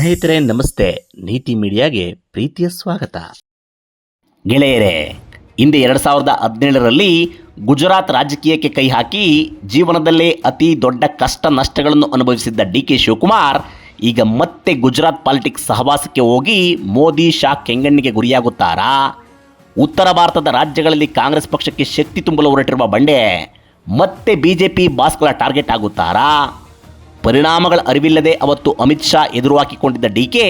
ಸ್ನೇಹಿತರೆ ನಮಸ್ತೆ. ನೀತಿ ಮೀಡಿಯಾಗೆ ಪ್ರೀತಿಯ ಸ್ವಾಗತ. ಗೆಳೆಯರೇ, ಹಿಂದೆ 2017ರಲ್ಲಿ ಗುಜರಾತ್ ರಾಜಕೀಯಕ್ಕೆ ಕೈ ಹಾಕಿ ಜೀವನದಲ್ಲೇ ಅತಿ ದೊಡ್ಡ ಕಷ್ಟ ನಷ್ಟಗಳನ್ನು ಅನುಭವಿಸಿದ್ದ ಡಿ.ಕೆ. ಶಿವಕುಮಾರ್ ಈಗ ಮತ್ತೆ ಗುಜರಾತ್ ಪಾಲಿಟಿಕ್ಸ್ ಸಹವಾಸಕ್ಕೆ ಹೋಗಿ ಮೋದಿ ಶಾ ಕೆಂಗಣ್ಣಿಗೆ ಗುರಿಯಾಗುತ್ತಾರಾ? ಉತ್ತರ ಭಾರತದ ರಾಜ್ಯಗಳಲ್ಲಿ ಕಾಂಗ್ರೆಸ್ ಪಕ್ಷಕ್ಕೆ ಶಕ್ತಿ ತುಂಬಲು ಹೊರಟಿರುವ ಬಂಡೆ ಮತ್ತೆ ಬಿಜೆಪಿ ಬಾಸ್ಗಳ ಟಾರ್ಗೆಟ್ ಆಗುತ್ತಾರಾ? ಪರಿಣಾಮಗಳ ಅರಿವಿಲ್ಲದೆ ಅವತ್ತು ಅಮಿತ್ ಶಾ ಎದುರು ಹಾಕಿಕೊಂಡಿದ್ದ ಡಿ.ಕೆ.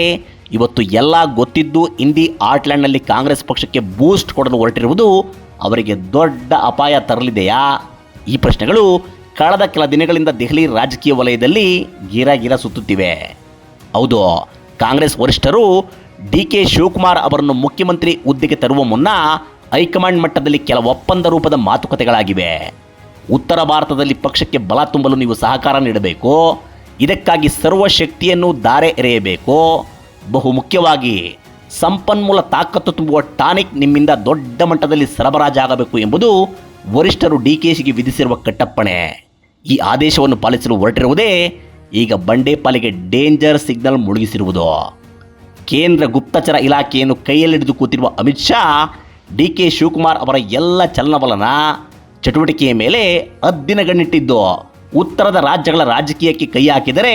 ಇವತ್ತು ಎಲ್ಲ ಗೊತ್ತಿದ್ದು ಇಂಡಿ ಆರ್ಟ್ಲ್ಯಾಂಡ್ನಲ್ಲಿ ಕಾಂಗ್ರೆಸ್ ಪಕ್ಷಕ್ಕೆ ಬೂಸ್ಟ್ ಕೊಡಲು ಹೊರಟಿರುವುದು ಅವರಿಗೆ ದೊಡ್ಡ ಅಪಾಯ ತರಲಿದೆಯಾ? ಈ ಪ್ರಶ್ನೆಗಳು ಕಳೆದ ಕೆಲ ದಿನಗಳಿಂದ ದೆಹಲಿ ರಾಜಕೀಯ ವಲಯದಲ್ಲಿ ಗಿರ ಸುತ್ತುತ್ತಿವೆ. ಹೌದು, ಕಾಂಗ್ರೆಸ್ ವರಿಷ್ಠರು ಡಿ.ಕೆ. ಶಿವಕುಮಾರ್ ಅವರನ್ನು ಮುಖ್ಯಮಂತ್ರಿ ಹುದ್ದೆಗೆ ತರುವ ಮುನ್ನ ಹೈಕಮಾಂಡ್ ಮಟ್ಟದಲ್ಲಿ ಕೆಲ ಒಪ್ಪಂದ ರೂಪದ ಮಾತುಕತೆಗಳಾಗಿವೆ. ಉತ್ತರ ಭಾರತದಲ್ಲಿ ಪಕ್ಷಕ್ಕೆ ಬಲ ತುಂಬಲು ನೀವು ಸಹಕಾರ ನೀಡಬೇಕು, ಇದಕ್ಕಾಗಿ ಸರ್ವ ಶಕ್ತಿಯನ್ನು ಧಾರೆ ಎರೆಯಬೇಕು, ಬಹುಮುಖ್ಯವಾಗಿ ಸಂಪನ್ಮೂಲ ತಾಕತ್ತು ತುಂಬುವ ಟಾನಿಕ್ ನಿಮ್ಮಿಂದ ದೊಡ್ಡ ಮಟ್ಟದಲ್ಲಿ ಸರಬರಾಜಾಗಬೇಕು ಎಂಬುದು ವರಿಷ್ಠರು ಡಿ.ಕೆ.ಶಿಗೆ ವಿಧಿಸಿರುವ ಕಟ್ಟಪ್ಪಣೆ. ಈ ಆದೇಶವನ್ನು ಪಾಲಿಸಲು ಹೊರಟಿರುವುದೇ ಈಗ ಬಂಡೆ ಪಾಲಿಗೆ ಡೇಂಜರ್ ಸಿಗ್ನಲ್ ಮುಳುಗಿಸಿರುವುದು. ಕೇಂದ್ರ ಗುಪ್ತಚರ ಇಲಾಖೆಯನ್ನು ಕೈಯಲ್ಲಿಡಿದು ಕೂತಿರುವ ಅಮಿತ್ ಶಾ ಡಿ.ಕೆ. ಶಿವಕುಮಾರ್ ಅವರ ಎಲ್ಲ ಚಲನವಲನ ಚಟುವಟಿಕೆಯ ಮೇಲೆ ಹದ್ದಿನಗಣ್ಣಿಟ್ಟಿದ್ದು ಉತ್ತರದ ರಾಜ್ಯಗಳ ರಾಜಕೀಯಕ್ಕೆ ಕೈ ಹಾಕಿದರೆ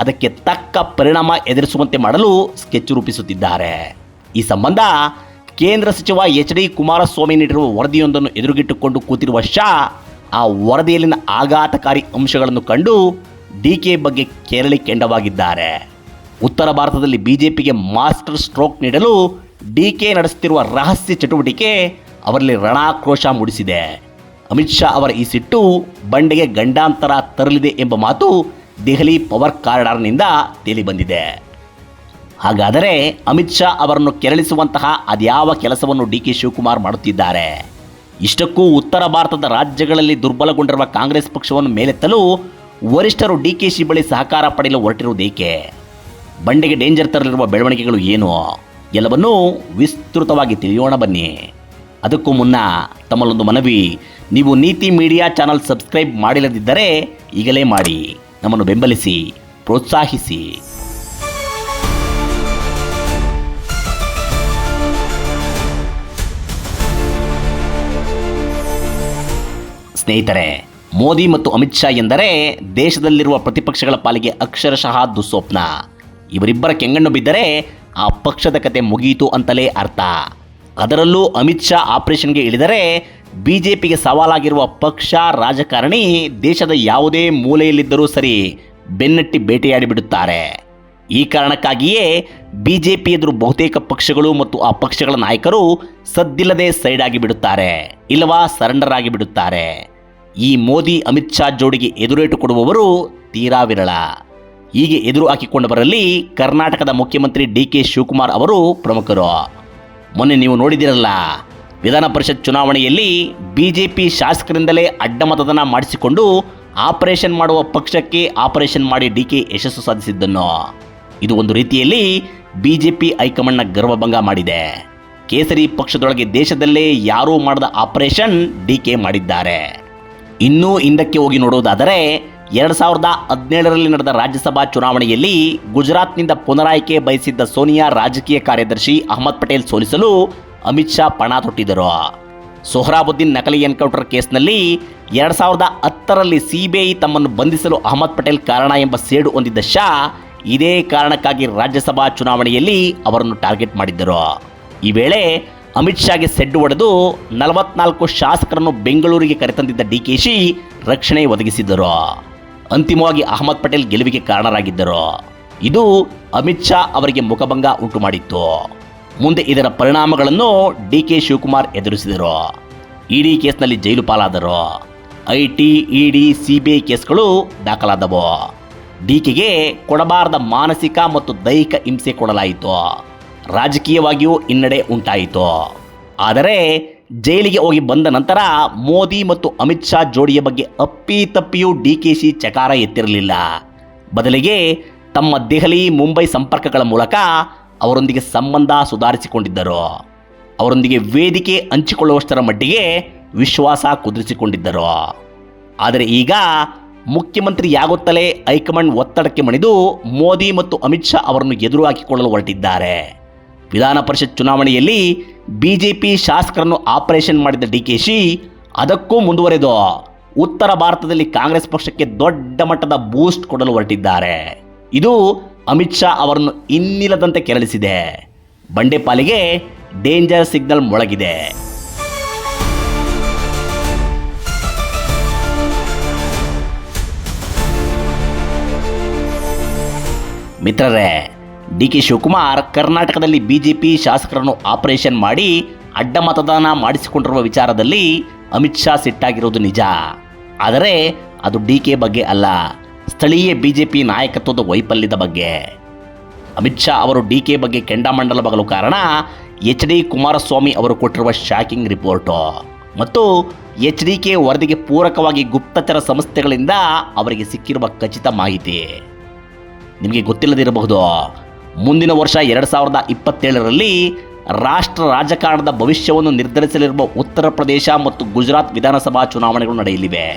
ಅದಕ್ಕೆ ತಕ್ಕ ಪರಿಣಾಮ ಎದುರಿಸುವಂತೆ ಮಾಡಲು ಸ್ಕೆಚ್ ರೂಪಿಸುತ್ತಿದ್ದಾರೆ. ಈ ಸಂಬಂಧ ಕೇಂದ್ರ ಸಚಿವ ಎಚ್.ಡಿ. ಕುಮಾರಸ್ವಾಮಿ ನೀಡಿರುವ ವರದಿಯೊಂದನ್ನು ಎದುರುಗಿಟ್ಟುಕೊಂಡು ಕೂತಿರುವ ಶಾ ಆ ವರದಿಯಲ್ಲಿನ ಆಘಾತಕಾರಿ ಅಂಶಗಳನ್ನು ಕಂಡು ಡಿ.ಕೆ. ಬಗ್ಗೆ ಕೆರಳಿ ಕೆಂಡವಾಗಿದ್ದಾರೆ. ಉತ್ತರ ಭಾರತದಲ್ಲಿ ಬಿಜೆಪಿಗೆ ಮಾಸ್ಟರ್ ಸ್ಟ್ರೋಕ್ ನೀಡಲು ಡಿ.ಕೆ. ನಡೆಸುತ್ತಿರುವ ರಹಸ್ಯ ಚಟುವಟಿಕೆ ಅವರಲ್ಲಿ ರಣಾಕ್ರೋಶ ಮೂಡಿಸಿದೆ. ಅಮಿತ್ ಶಾ ಅವರ ಈ ಸಿಟ್ಟು ಬಂಡೆಗೆ ಗಂಡಾಂತರ ತರಲಿದೆ ಎಂಬ ಮಾತು ದೆಹಲಿ ಪವರ್ ಕಾರಿಡಾರ್ನಿಂದ ತೇಲಿಬಂದಿದೆ. ಹಾಗಾದರೆ ಅಮಿತ್ ಶಾ ಅವರನ್ನು ಕೆರಳಿಸುವಂತಹ ಅದ್ಯಾವ ಕೆಲಸವನ್ನು ಡಿ.ಕೆ. ಶಿವಕುಮಾರ್ ಮಾಡುತ್ತಿದ್ದಾರೆ? ಇಷ್ಟಕ್ಕೂ ಉತ್ತರ ಭಾರತದ ರಾಜ್ಯಗಳಲ್ಲಿ ದುರ್ಬಲಗೊಂಡಿರುವ ಕಾಂಗ್ರೆಸ್ ಪಕ್ಷವನ್ನು ಮೇಲೆತ್ತಲು ವರಿಷ್ಠರು ಡಿ.ಕೆ.ಶಿ ಬಳಿ ಸಹಕಾರ ಪಡೆಯಲು ಹೊರಟಿರುವುದೇಕೆ? ಬಂಡೆಗೆ ಡೇಂಜರ್ ತರಲಿರುವ ಬೆಳವಣಿಗೆಗಳು ಏನು? ಎಲ್ಲವನ್ನೂ ವಿಸ್ತೃತವಾಗಿ ತಿಳಿಯೋಣ ಬನ್ನಿ. ಅದಕ್ಕೂ ಮುನ್ನ ತಮ್ಮಲ್ಲೊಂದು ಮನವಿ, ನೀವು ನೀತಿ ಮೀಡಿಯಾ ಚಾನಲ್ ಸಬ್ಸ್ಕ್ರೈಬ್ ಮಾಡಿಲ್ಲದಿದ್ದರೆ ಈಗಲೇ ಮಾಡಿ, ನಮ್ಮನ್ನು ಬೆಂಬಲಿಸಿ, ಪ್ರೋತ್ಸಾಹಿಸಿ. ಸ್ನೇಹಿತರೆ, ಮೋದಿ ಮತ್ತು ಅಮಿತ್ ಶಾ ಎಂದರೆ ದೇಶದಲ್ಲಿರುವ ಪ್ರತಿಪಕ್ಷಗಳ ಪಾಲಿಗೆ ಅಕ್ಷರಶಃ ದುಸ್ವಪ್ನ. ಇವರಿಬ್ಬರ ಕೆಂಗಣ್ಣು ಬಿದ್ದರೆ ಆ ಪಕ್ಷದ ಕತೆ ಮುಗಿಯಿತು ಅಂತಲೇ ಅರ್ಥ. ಅದರಲ್ಲೂ ಅಮಿತ್ ಶಾ ಆಪರೇಷನ್ಗೆ ಇಳಿದರೆ ಬಿಜೆಪಿಗೆ ಸವಾಲಾಗಿರುವ ಪಕ್ಷ ರಾಜಕಾರಣಿ ದೇಶದ ಯಾವುದೇ ಮೂಲೆಯಲ್ಲಿದ್ದರೂ ಸರಿ ಬೆನ್ನಟ್ಟಿ ಬೇಟೆಯಾಡಿ ಬಿಡುತ್ತಾರೆ. ಈ ಕಾರಣಕ್ಕಾಗಿಯೇ ಬಿಜೆಪಿ ಎದುರು ಬಹುತೇಕ ಪಕ್ಷಗಳು ಮತ್ತು ಆ ಪಕ್ಷಗಳ ನಾಯಕರು ಸದ್ದಿಲ್ಲದೆ ಸೈಡ್ ಆಗಿ ಬಿಡುತ್ತಾರೆ, ಇಲ್ಲವಾ ಸರೆಂಡರ್ ಆಗಿ ಬಿಡುತ್ತಾರೆ. ಈ ಮೋದಿ ಅಮಿತ್ ಶಾ ಜೋಡಿಗೆ ಎದುರೇಟು ಕೊಡುವವರು ತೀರಾ ವಿರಳ. ಹೀಗೆ ಎದುರು ಹಾಕಿಕೊಂಡವರಲ್ಲಿ ಕರ್ನಾಟಕದ ಮುಖ್ಯಮಂತ್ರಿ ಡಿ.ಕೆ. ಶಿವಕುಮಾರ್ ಅವರು ಪ್ರಮುಖರು. ಮೊನ್ನೆ ನೀವು ನೋಡಿದಿರಲ್ಲ, ವಿಧಾನ ಪರಿಷತ್ ಚುನಾವಣೆಯಲ್ಲಿ ಬಿಜೆಪಿ ಶಾಸಕರಿಂದಲೇ ಅಡ್ಡಮತದಾನ ಮಾಡಿಸಿಕೊಂಡು ಆಪರೇಷನ್ ಮಾಡುವ ಪಕ್ಷಕ್ಕೆ ಆಪರೇಷನ್ ಮಾಡಿ ಡಿ.ಕೆ. ಯಶಸ್ಸು ಸಾಧಿಸಿದ್ದನ್ನು. ಇದು ಒಂದು ರೀತಿಯಲ್ಲಿ ಬಿಜೆಪಿ ಹೈಕಮಾಂಡ್ನ ಗರ್ವಭಂಗ ಮಾಡಿದೆ. ಕೇಸರಿ ಪಕ್ಷದೊಳಗೆ ದೇಶದಲ್ಲೇ ಯಾರೂ ಮಾಡದ ಆಪರೇಷನ್ ಡಿ.ಕೆ. ಮಾಡಿದ್ದಾರೆ. ಇನ್ನೂ ಹಿಂದಕ್ಕೆ ಹೋಗಿ ನೋಡುವುದಾದರೆ 2017ರಲ್ಲಿ ನಡೆದ ರಾಜ್ಯಸಭಾ ಚುನಾವಣೆಯಲ್ಲಿ ಗುಜರಾತ್ನಿಂದ ಪುನರಾಯ್ಕೆ ಬಯಸಿದ್ದ ಸೋನಿಯಾ ರಾಜಕೀಯ ಕಾರ್ಯದರ್ಶಿ ಅಹಮದ್ ಪಟೇಲ್ ಸೋಲಿಸಲು ಅಮಿತ್ ಶಾ ಪಣ ತೊಟ್ಟಿದ್ದರು. ಸೊಹ್ರಾಬುದ್ದೀನ್ ನಕಲಿ ಎನ್ಕೌಂಟರ್ ಕೇಸ್ನಲ್ಲಿ 2010ರಲ್ಲಿ ಸಿಬಿಐ ತಮ್ಮನ್ನು ಬಂಧಿಸಲು ಅಹಮದ್ ಪಟೇಲ್ ಕಾರಣ ಎಂಬ ಸೇಡು ಹೊಂದಿದ್ದ ಶಾ ಇದೇ ಕಾರಣಕ್ಕಾಗಿ ರಾಜ್ಯಸಭಾ ಚುನಾವಣೆಯಲ್ಲಿ ಅವರನ್ನು ಟಾರ್ಗೆಟ್ ಮಾಡಿದ್ದರು. ಈ ವೇಳೆ ಅಮಿತ್ ಶಾಗೆ ಸೆಡ್ಡು ಹೊಡೆದು 44 ಶಾಸಕರನ್ನು ಬೆಂಗಳೂರಿಗೆ ಕರೆತಂದಿದ್ದ ಡಿ.ಕೆ.ಶಿ ರಕ್ಷಣೆ ಒದಗಿಸಿದ್ದರು. ಅಂತಿಮವಾಗಿ ಅಹಮದ್ ಪಟೇಲ್ ಗೆಲುವಿಗೆ ಕಾರಣರಾಗಿದ್ದರು. ಇದು ಅಮಿತ್ ಶಾ ಅವರಿಗೆ ಮುಖಭಂಗ ಉಂಟು ಮಾಡಿತ್ತು. ಮುಂದೆ ಇದರ ಪರಿಣಾಮಗಳನ್ನು ಡಿ.ಕೆ. ಶಿವಕುಮಾರ್ ಎದುರಿಸಿದರು. ಇಡಿ ಕೇಸ್ನಲ್ಲಿ ಜೈಲು ಪಾಲಾದರು. ಐಟಿ, ಇಡಿ, ಸಿಬಿಐ ಕೇಸ್ಗಳು ದಾಖಲಾದವು. ಡಿ.ಕೆ.ಗೆ ಕೊಡಬಾರದ ಮಾನಸಿಕ ಮತ್ತು ದೈಹಿಕ ಹಿಂಸೆ ಕೊಡಲಾಯಿತು. ರಾಜಕೀಯವಾಗಿಯೂ ಹಿನ್ನಡೆ ಉಂಟಾಯಿತು. ಆದರೆ ಜೈಲಿಗೆ ಹೋಗಿ ಬಂದ ನಂತರ ಮೋದಿ ಮತ್ತು ಅಮಿತ್ ಶಾ ಜೋಡಿಯ ಬಗ್ಗೆ ಅಪ್ಪಿತಪ್ಪಿಯೂ ಡಿ.ಕೆ.ಶಿ ಚಕಾರ ಎತ್ತಿರಲಿಲ್ಲ. ಬದಲಿಗೆ ತಮ್ಮ ದೆಹಲಿ, ಮುಂಬೈ ಸಂಪರ್ಕಗಳ ಮೂಲಕ ಅವರೊಂದಿಗೆ ಸಂಬಂಧ ಸುಧಾರಿಸಿಕೊಂಡಿದ್ದರು. ಅವರೊಂದಿಗೆ ವೇದಿಕೆ ಹಂಚಿಕೊಳ್ಳುವಷ್ಟರ ಮಟ್ಟಿಗೆ ವಿಶ್ವಾಸ ಕುದುರಿಸಿಕೊಂಡಿದ್ದರು. ಆದರೆ ಈಗ ಮುಖ್ಯಮಂತ್ರಿಯಾಗುತ್ತಲೇ ಹೈಕಮಾಂಡ್ ಒತ್ತಡಕ್ಕೆ ಮಣಿದು ಮೋದಿ ಮತ್ತು ಅಮಿತ್ ಶಾ ಅವರನ್ನು ಎದುರು ಹಾಕಿಕೊಳ್ಳಲು ಹೊರಟಿದ್ದಾರೆ. ವಿಧಾನ ಪರಿಷತ್ ಚುನಾವಣೆಯಲ್ಲಿ ಬಿಜೆಪಿ ಶಾಸಕರನ್ನು ಆಪರೇಷನ್ ಮಾಡಿದ ಡಿಕೆಶಿ ಅದಕ್ಕೂ ಮುಂದುವರೆದು ಉತ್ತರ ಭಾರತದಲ್ಲಿ ಕಾಂಗ್ರೆಸ್ ಪಕ್ಷಕ್ಕೆ ದೊಡ್ಡ ಮಟ್ಟದ ಬೂಸ್ಟ್ ಕೊಡಲು ಹೊರಟಿದ್ದಾರೆ. ಇದು ಅಮಿತ್ ಶಾ ಅವರನ್ನು ಇನ್ನಿಲ್ಲದಂತೆ ಕೆರಳಿಸಿದೆ. ಬಂಡೆಪಾಲಿಗೆ ಡೇಂಜರ್ ಸಿಗ್ನಲ್ ಮೊಳಗಿದೆ. ಮಿತ್ರರೇ, ಡಿ.ಕೆ. ಶಿವಕುಮಾರ್ ಕರ್ನಾಟಕದಲ್ಲಿ ಬಿಜೆಪಿ ಶಾಸಕರನ್ನು ಆಪರೇಷನ್ ಮಾಡಿ ಅಡ್ಡ ಮತದಾನ ಮಾಡಿಸಿಕೊಂಡಿರುವ ವಿಚಾರದಲ್ಲಿ ಅಮಿತ್ ಶಾ ಸಿಟ್ಟಾಗಿರುವುದು ನಿಜ. ಆದರೆ ಅದು ಡಿ.ಕೆ. ಬಗ್ಗೆ ಅಲ್ಲ, ಸ್ಥಳೀಯ ಬಿಜೆಪಿ ನಾಯಕತ್ವದ ವೈಫಲ್ಯದ ಬಗ್ಗೆ. ಅಮಿತ್ ಶಾ ಅವರು ಡಿ.ಕೆ. ಬಗ್ಗೆ ಕೆಂಡಾಮಂಡಲ ಬಗಲು ಕಾರಣ ಎಚ್.ಡಿ. ಕುಮಾರಸ್ವಾಮಿ ಅವರು ಕೊಟ್ಟಿರುವ ಶಾಕಿಂಗ್ ರಿಪೋರ್ಟು ಮತ್ತು ಎಚ್.ಡಿ.ಕೆ. ವರದಿಗೆ ಪೂರಕವಾಗಿ ಗುಪ್ತಚರ ಸಂಸ್ಥೆಗಳಿಂದ ಅವರಿಗೆ ಸಿಕ್ಕಿರುವ ಖಚಿತ ಮಾಹಿತಿ. ನಿಮಗೆ ಗೊತ್ತಿಲ್ಲದಿರಬಹುದು, ಮುಂದಿನ ವರ್ಷ 2027ರಲ್ಲಿ ರಾಷ್ಟ್ರ ರಾಜಕಾರಣದ ಭವಿಷ್ಯವನ್ನು ನಿರ್ಧರಿಸಲಿರುವ ಉತ್ತರ ಪ್ರದೇಶ ಮತ್ತು ಗುಜರಾತ್ ವಿಧಾನಸಭಾ ಚುನಾವಣೆಗಳು ನಡೆಯಲಿವೆ.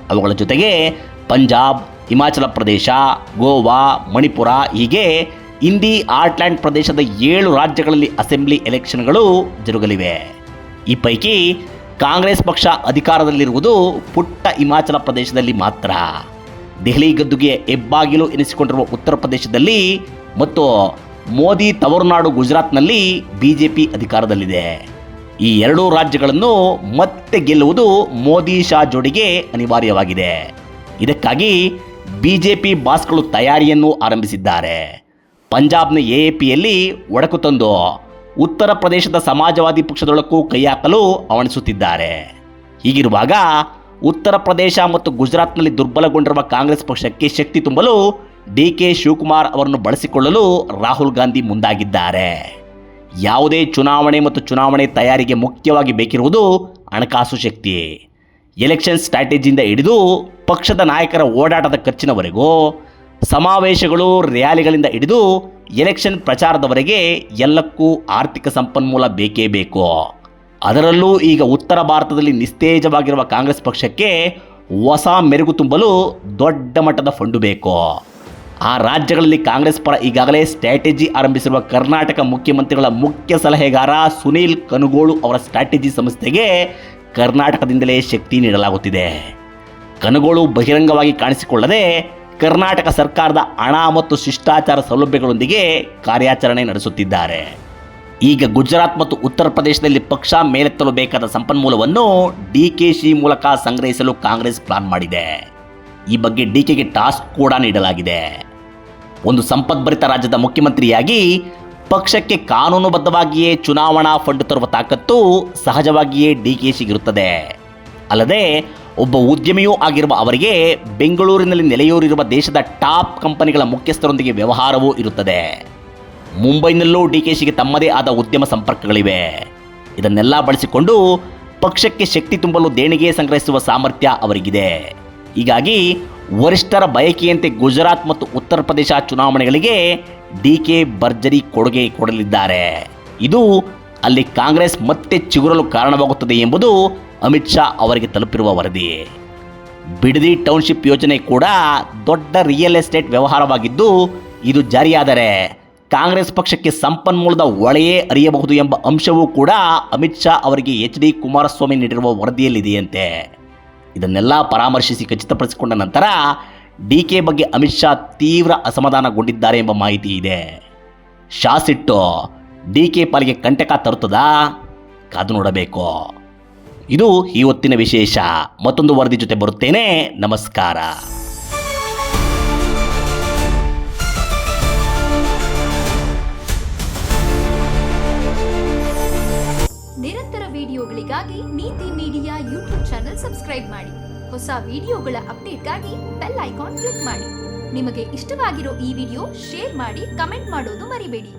ಅವುಗಳ ಜೊತೆಗೆ ಪಂಜಾಬ್, ಹಿಮಾಚಲ ಪ್ರದೇಶ, ಗೋವಾ, ಮಣಿಪುರ ಹೀಗೆ ಹಿಂದಿ ಆರ್ಟ್ಲ್ಯಾಂಡ್ ಪ್ರದೇಶದ 7 ರಾಜ್ಯಗಳಲ್ಲಿ ಅಸೆಂಬ್ಲಿ ಎಲೆಕ್ಷನ್ಗಳು ಜರುಗಲಿವೆ. ಈ ಪೈಕಿ ಕಾಂಗ್ರೆಸ್ ಪಕ್ಷ ಅಧಿಕಾರದಲ್ಲಿರುವುದು ಪುಟ್ಟ ಹಿಮಾಚಲ ಪ್ರದೇಶದಲ್ಲಿ ಮಾತ್ರ. ದೆಹಲಿ ಗದ್ದುಗೆ ಹೆಬ್ಬಾಗಿಲು ಎನಿಸಿಕೊಂಡಿರುವ ಉತ್ತರ ಪ್ರದೇಶದಲ್ಲಿ ಮತ್ತು ಮೋದಿ ತವರುನಾಡು ಗುಜರಾತ್ನಲ್ಲಿ ಬಿಜೆಪಿ ಅಧಿಕಾರದಲ್ಲಿದೆ. ಈ 2 ರಾಜ್ಯಗಳನ್ನು ಮತ್ತೆ ಗೆಲ್ಲುವುದು ಮೋದಿ ಶಾ ಜೋಡಿಗೆ ಅನಿವಾರ್ಯವಾಗಿದೆ. ಇದಕ್ಕಾಗಿ ಬಿಜೆಪಿ ಬಾಸ್ಗಳು ತಯಾರಿಯನ್ನು ಆರಂಭಿಸಿದ್ದಾರೆ. ಪಂಜಾಬ್ನ ಎಎಪಿಯಲ್ಲಿ ಒಡಕು ತಂದು ಉತ್ತರ ಪ್ರದೇಶದ ಸಮಾಜವಾದಿ ಪಕ್ಷದೊಳಕ್ಕೂ ಕೈ ಹಾಕಲು ಹವಣಿಸುತ್ತಿದ್ದಾರೆ. ಹೀಗಿರುವಾಗ ಉತ್ತರ ಪ್ರದೇಶ ಮತ್ತು ಗುಜರಾತ್ನಲ್ಲಿ ದುರ್ಬಲಗೊಂಡಿರುವ ಕಾಂಗ್ರೆಸ್ ಪಕ್ಷಕ್ಕೆ ಶಕ್ತಿ ತುಂಬಲು ಡಿ.ಕೆ. ಶಿವಕುಮಾರ್ ಅವರನ್ನು ಬಳಸಿಕೊಳ್ಳಲು ರಾಹುಲ್ ಗಾಂಧಿ ಮುಂದಾಗಿದ್ದಾರೆ. ಯಾವುದೇ ಚುನಾವಣೆ ಮತ್ತು ಚುನಾವಣೆ ತಯಾರಿಗೆ ಮುಖ್ಯವಾಗಿ ಬೇಕಿರುವುದು ಹಣಕಾಸು ಶಕ್ತಿ. ಎಲೆಕ್ಷನ್ ಸ್ಟ್ರಾಟಜಿಯಿಂದ ಹಿಡಿದು ಪಕ್ಷದ ನಾಯಕರ ಓಡಾಟದ ಖರ್ಚಿನವರೆಗೂ, ಸಮಾವೇಶಗಳು, ರ್ಯಾಲಿಗಳಿಂದ ಹಿಡಿದು ಎಲೆಕ್ಷನ್ ಪ್ರಚಾರದವರೆಗೆ ಎಲ್ಲಕ್ಕೂ ಆರ್ಥಿಕ ಸಂಪನ್ಮೂಲ ಬೇಕೇ ಬೇಕು. ಅದರಲ್ಲೂ ಈಗ ಉತ್ತರ ಭಾರತದಲ್ಲಿ ನಿಸ್ತೇಜವಾಗಿರುವ ಕಾಂಗ್ರೆಸ್ ಪಕ್ಷಕ್ಕೆ ಹೊಸ ಮೆರುಗು ತುಂಬಲು ದೊಡ್ಡ ಮಟ್ಟದ ಫಂಡು ಬೇಕು. ಆ ರಾಜ್ಯಗಳಲ್ಲಿ ಕಾಂಗ್ರೆಸ್ ಪರ ಈಗಾಗಲೇ ಸ್ಟ್ರಾಟಜಿ ಆರಂಭಿಸಿರುವ ಕರ್ನಾಟಕ ಮುಖ್ಯಮಂತ್ರಿಗಳ ಮುಖ್ಯ ಸಲಹೆಗಾರ ಸುನೀಲ್ ಕನುಗೋಳು ಅವರ ಸ್ಟ್ರಾಟಜಿ ಸಂಸ್ಥೆಗೆ ಕರ್ನಾಟಕದಿಂದಲೇ ಶಕ್ತಿ ನೀಡಲಾಗುತ್ತಿದೆ. ಕನುಗೋಳು ಬಹಿರಂಗವಾಗಿ ಕಾಣಿಸಿಕೊಳ್ಳದೆ ಕರ್ನಾಟಕ ಸರ್ಕಾರದ ಹಣ ಮತ್ತು ಶಿಷ್ಟಾಚಾರ ಸೌಲಭ್ಯಗಳೊಂದಿಗೆ ಕಾರ್ಯಾಚರಣೆ ನಡೆಸುತ್ತಿದ್ದಾರೆ. ಈಗ ಗುಜರಾತ್ ಮತ್ತು ಉತ್ತರ ಪ್ರದೇಶದಲ್ಲಿ ಪಕ್ಷ ಮೇಲೆತ್ತಲು ಬೇಕಾದ ಸಂಪನ್ಮೂಲವನ್ನು ಡಿ.ಕೆ.ಶಿ ಮೂಲಕ ಸಂಗ್ರಹಿಸಲು ಕಾಂಗ್ರೆಸ್ ಪ್ಲಾನ್ ಮಾಡಿದೆ. ಈ ಬಗ್ಗೆ ಡಿ.ಕೆ.ಗೆ ಟಾಸ್ಕ್ ಕೂಡ ನೀಡಲಾಗಿದೆ. ಒಂದು ಸಂಪದ್ಭರಿತ ರಾಜ್ಯದ ಮುಖ್ಯಮಂತ್ರಿಯಾಗಿ ಪಕ್ಷಕ್ಕೆ ಕಾನೂನುಬದ್ಧವಾಗಿಯೇ ಚುನಾವಣಾ ಫಂಡ್ ತರುವ ತಾಕತ್ತು ಸಹಜವಾಗಿಯೇ ಡಿ.ಕೆ.ಶಿಗಿರುತ್ತದೆ. ಅಲ್ಲದೆ ಒಬ್ಬ ಉದ್ಯಮಿಯೂ ಆಗಿರುವ ಅವರಿಗೆ ಬೆಂಗಳೂರಿನಲ್ಲಿ ನೆಲೆಯೂರಿರುವ ದೇಶದ ಟಾಪ್ ಕಂಪನಿಗಳ ಮುಖ್ಯಸ್ಥರೊಂದಿಗೆ ವ್ಯವಹಾರವೂ ಇರುತ್ತದೆ. ಮುಂಬೈನಲ್ಲೂ ಡಿ.ಕೆ.ಶಿಗೆ ತಮ್ಮದೇ ಆದ ಉದ್ಯಮ ಸಂಪರ್ಕಗಳಿವೆ. ಇದನ್ನೆಲ್ಲ ಬಳಸಿಕೊಂಡು ಪಕ್ಷಕ್ಕೆ ಶಕ್ತಿ ತುಂಬಲು ದೇಣಿಗೆ ಸಂಗ್ರಹಿಸುವ ಸಾಮರ್ಥ್ಯ ಅವರಿಗಿದೆ. ಹೀಗಾಗಿ ವರಿಷ್ಠರ ಬಯಕೆಯಂತೆ ಗುಜರಾತ್ ಮತ್ತು ಉತ್ತರ ಪ್ರದೇಶ ಚುನಾವಣೆಗಳಿಗೆ ಡಿ.ಕೆ. ಭರ್ಜರಿ ಕೊಡುಗೆ ಕೊಡಲಿದ್ದಾರೆ. ಇದು ಅಲ್ಲಿ ಕಾಂಗ್ರೆಸ್ ಮತ್ತೆ ಚಿಗುರಲು ಕಾರಣವಾಗುತ್ತದೆ ಎಂಬುದು ಅಮಿತ್ ಶಾ ಅವರಿಗೆ ತಲುಪಿರುವ ವರದಿ. ಬಿಡದಿ ಟೌನ್ಶಿಪ್ ಯೋಜನೆ ಕೂಡ ದೊಡ್ಡ ರಿಯಲ್ ಎಸ್ಟೇಟ್ ವ್ಯವಹಾರವಾಗಿದ್ದು, ಇದು ಜಾರಿಯಾದರೆ ಕಾಂಗ್ರೆಸ್ ಪಕ್ಷಕ್ಕೆ ಸಂಪನ್ಮೂಲದ ಒಳೆಯೇ ಅರಿಯಬಹುದು ಎಂಬ ಅಂಶವೂ ಕೂಡ ಅಮಿತ್ ಶಾ ಅವರಿಗೆ ಎಚ್.ಡಿ. ಕುಮಾರಸ್ವಾಮಿ ನೀಡಿರುವ ವರದಿಯಲ್ಲಿದೆಯಂತೆ. ಇದನ್ನೆಲ್ಲ ಪರಾಮರ್ಶಿಸಿ ಖಚಿತಪಡಿಸಿಕೊಂಡ ನಂತರ ಡಿ.ಕೆ. ಬಗ್ಗೆ ಅಮಿತ್ ಶಾ ತೀವ್ರ ಅಸಮಾಧಾನಗೊಂಡಿದ್ದಾರೆ ಎಂಬ ಮಾಹಿತಿ ಇದೆ. ಶಾ ಸಿಟ್ಟು ಡಿ.ಕೆ. ಪಾಲಿಗೆ ಕಂಟಕ ತರುತ್ತದಾ? ಕಾದು ನೋಡಬೇಕು. ಇದು ಈ ಹೊತ್ತಿನ ವಿಶೇಷ. ಮತ್ತೊಂದು ವರದಿ ಜೊತೆ ಬರುತ್ತೇನೆ. ನಮಸ್ಕಾರ. ನಿರಂತರ ವಿಡಿಯೋಗಳಿಗಾಗಿ ನೀತಿ ಮೀಡಿಯಾ ಯೂಟ್ಯೂಬ್ ಚಾನೆಲ್ ಸಬ್ಸ್ಕ್ರೈಬ್ ಮಾಡಿ. ಹೊಸ ವಿಡಿಯೋಗಳ ಅಪ್ಡೇಟ್ಗಾಗಿ ಬೆಲ್ ಐಕಾನ್ ಕ್ಲಿಕ್ ಮಾಡಿ. ನಿಮಗೆ ಇಷ್ಟವಾಗಿರೋ ಈ ವಿಡಿಯೋ ಶೇರ್ ಮಾಡಿ, ಕಮೆಂಟ್ ಮಾಡೋದು ಮರಿಬೇಡಿ.